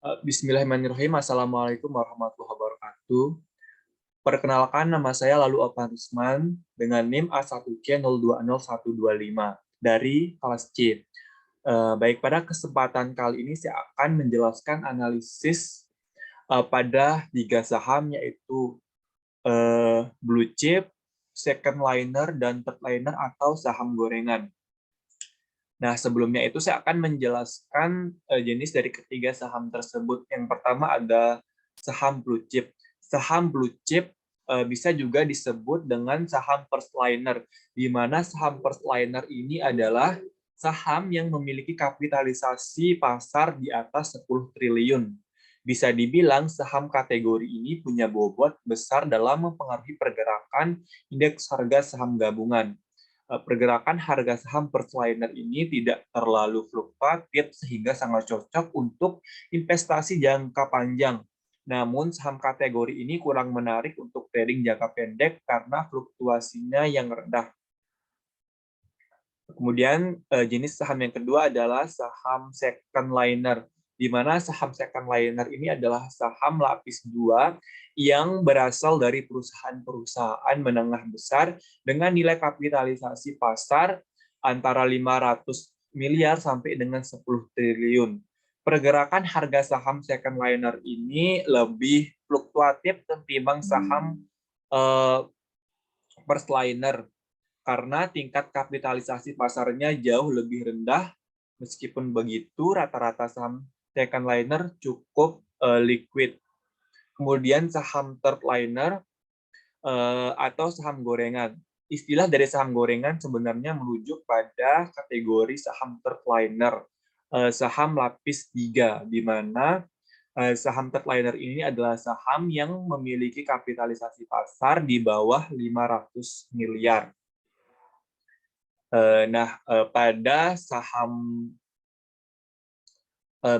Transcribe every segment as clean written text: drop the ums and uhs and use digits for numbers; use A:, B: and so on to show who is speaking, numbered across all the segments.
A: Bismillahirrahmanirrahim. Assalamualaikum warahmatullahi wabarakatuh. Perkenalkan, nama saya Lalu Opan Rusman dengan NIM A1C020125 dari kelas C. Baik, pada kesempatan kali ini saya akan menjelaskan analisis pada tiga saham, yaitu blue chip, second liner, dan third liner atau saham gorengan. Nah, sebelumnya itu saya akan menjelaskan jenis dari ketiga saham tersebut. Yang pertama ada saham blue chip. Saham blue chip bisa juga disebut dengan saham first liner, di mana saham first liner ini adalah saham yang memiliki kapitalisasi pasar di atas 10 triliun. Bisa dibilang saham kategori ini punya bobot besar dalam mempengaruhi pergerakan indeks harga saham gabungan. Pergerakan harga saham first liner ini tidak terlalu fluktuatif sehingga sangat cocok untuk investasi jangka panjang. Namun saham kategori ini kurang menarik untuk trading jangka pendek karena fluktuasinya yang rendah. Kemudian jenis saham yang kedua adalah saham second liner, di mana saham second liner ini adalah saham lapis 2 yang berasal dari perusahaan-perusahaan menengah besar dengan nilai kapitalisasi pasar antara 500 miliar sampai dengan 10 triliun. Pergerakan harga saham second liner ini lebih fluktuatif ketimbang saham first liner karena tingkat kapitalisasi pasarnya jauh lebih rendah. Meskipun begitu, rata-rata saham second liner cukup liquid. Kemudian saham third liner atau saham gorengan. Istilah dari saham gorengan sebenarnya merujuk pada kategori saham third liner, saham lapis 3, di mana saham third liner ini adalah saham yang memiliki kapitalisasi pasar di bawah 500 miliar. Nah, pada saham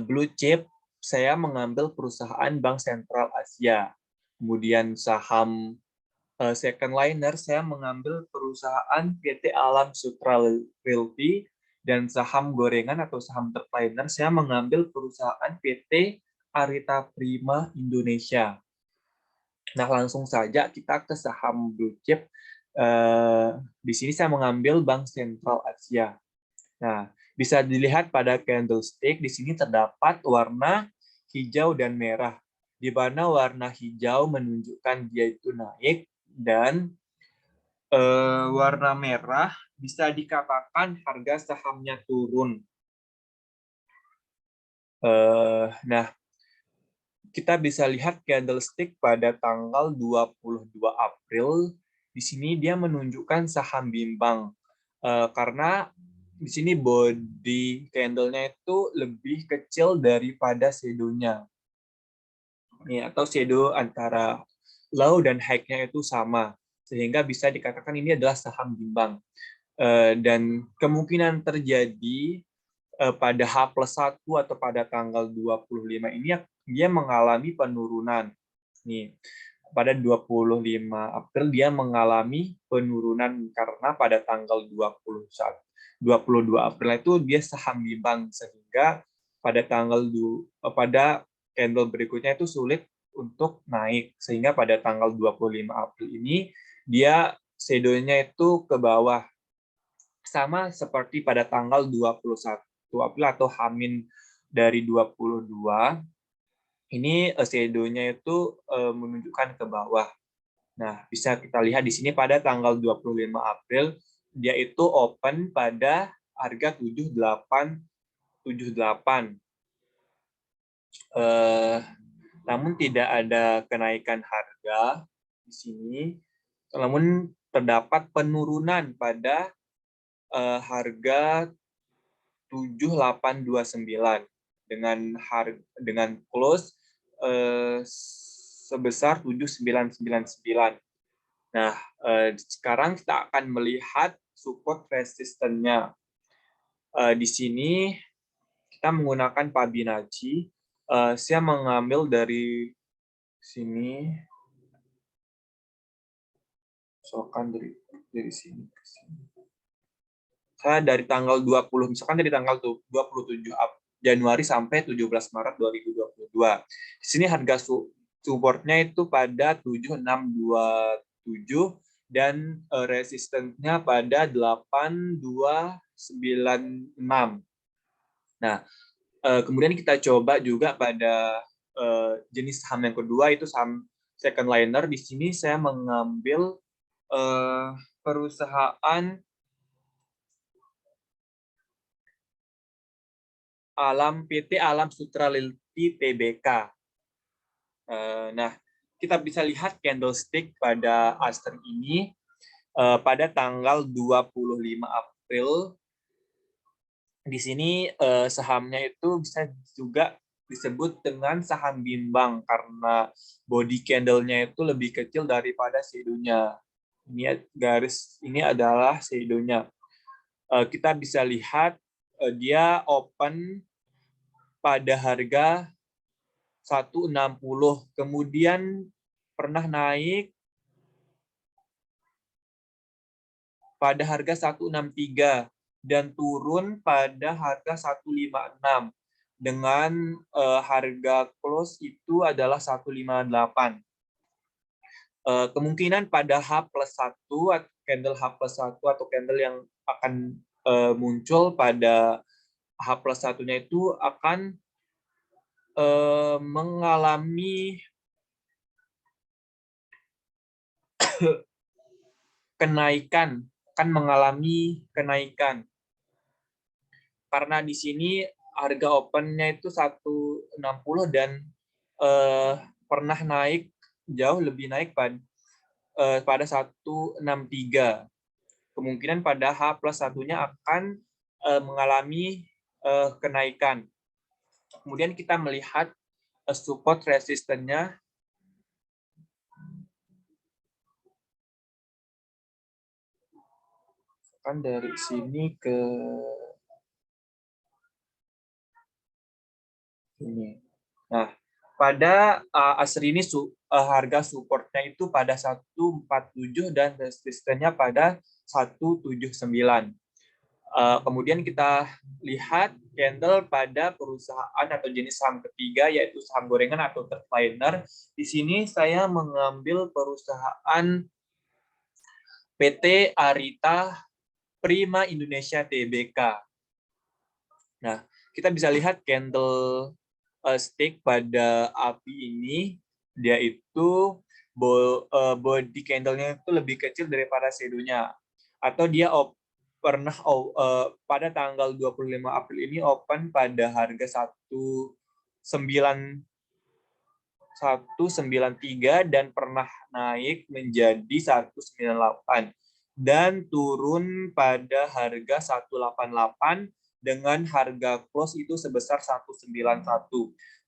A: blue chip, saya mengambil perusahaan Bank Sentral Asia. Kemudian saham second liner, saya mengambil perusahaan PT Alam Sutra Realty. Dan saham gorengan atau saham third liner, saya mengambil perusahaan PT Arita Prima Indonesia. Nah, langsung saja kita ke saham blue chip. Di sini saya mengambil Bank Sentral Asia. Nah, bisa dilihat pada candlestick, di sini terdapat warna hijau dan merah, di mana warna hijau menunjukkan dia itu naik, dan warna merah bisa dikatakan harga sahamnya turun. Nah, kita bisa lihat candlestick pada tanggal 22 April. Di sini dia menunjukkan saham bimbang. Karena di sini body candle-nya itu lebih kecil daripada shadow-nya. Atau shadow antara low dan high-nya itu sama. Sehingga bisa dikatakan ini adalah saham bimbang. Dan kemungkinan terjadi pada H+1 atau pada tanggal 25 ini dia mengalami penurunan. Nih, pada 25 April dia mengalami penurunan karena pada tanggal 22 April itu dia saham bimbang, sehingga pada candle berikutnya itu sulit untuk naik, sehingga pada tanggal 25 April ini dia shadow-nya itu ke bawah, sama seperti pada tanggal 21 April atau Hamin dari 22, ini shadow-nya itu menunjukkan ke bawah. Nah, bisa kita lihat di sini pada tanggal 25 April, dia itu open pada harga 7878. Namun tidak ada kenaikan harga di sini, namun terdapat penurunan pada harga 7829 dengan close sebesar 7999. Nah, sekarang kita akan melihat support resistennya. Di sini kita menggunakan Fibonacci. Saya mengambil dari sini, misalkan dari sini ke sini. Saya dari tanggal 20, misalkan dari tanggal 27 Januari sampai 17 Maret 2022. Di sini harga supportnya itu pada 7627 dan resistennya pada 8296. Nah, kemudian kita coba juga pada jenis saham yang kedua, itu saham second liner. Di sini saya mengambil perusahaan PT Alam Sutra Realty Tbk. Nah, kita bisa lihat candlestick pada Aster ini pada tanggal 25 April. Di sini sahamnya itu bisa juga disebut dengan saham bimbang karena body candle-nya itu lebih kecil daripada shadow-nya. Ini garis ini adalah shadow-nya. Kita bisa lihat dia open pada harga 160, kemudian pernah naik pada harga 163 dan turun pada harga 156 dengan harga close itu adalah 158. Kemungkinan pada H+1 candle H+1 atau candle yang akan muncul pada H+1-nya itu akan mengalami kenaikan, karena di sini harga open-nya itu 160 dan pernah naik jauh lebih naik pada 163. Kemungkinan pada H+1-nya akan mengalami kenaikan. Kemudian kita melihat support resistennya. Kan dari sini ke ini. Nah, pada Aster ini harga supportnya itu pada 147 dan resistennya pada 179. Kemudian kita lihat candle pada perusahaan atau jenis saham ketiga, yaitu saham gorengan atau third liner. Di sini saya mengambil perusahaan PT Arita Prima Indonesia Tbk. Nah, kita bisa lihat candle stick pada api ini, dia itu body candle-nya itu lebih kecil daripada shadow-nya. Atau dia pernah pada tanggal 25 April ini open pada harga 193 dan pernah naik menjadi 198 dan turun pada harga 188 dengan harga close itu sebesar 191.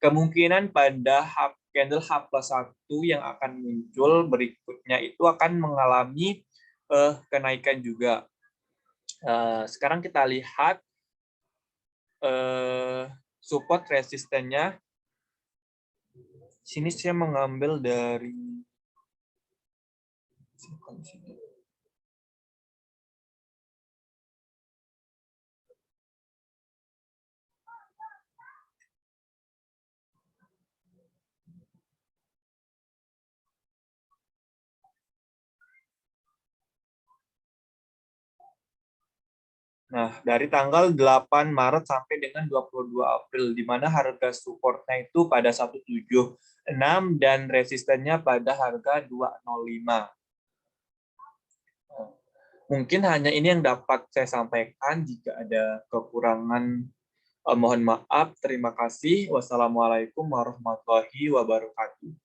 A: Kemungkinan pada candle H+1 yang akan muncul berikutnya itu akan mengalami kenaikan juga. Sekarang kita lihat support resistennya. Sini saya mengambil dari dari tanggal 8 Maret sampai dengan 22 April, di mana harga supportnya itu pada 176 dan resistennya pada harga 205. Mungkin hanya ini yang dapat saya sampaikan. Jika ada kekurangan, mohon maaf. Terima kasih. Wassalamualaikum warahmatullahi wabarakatuh.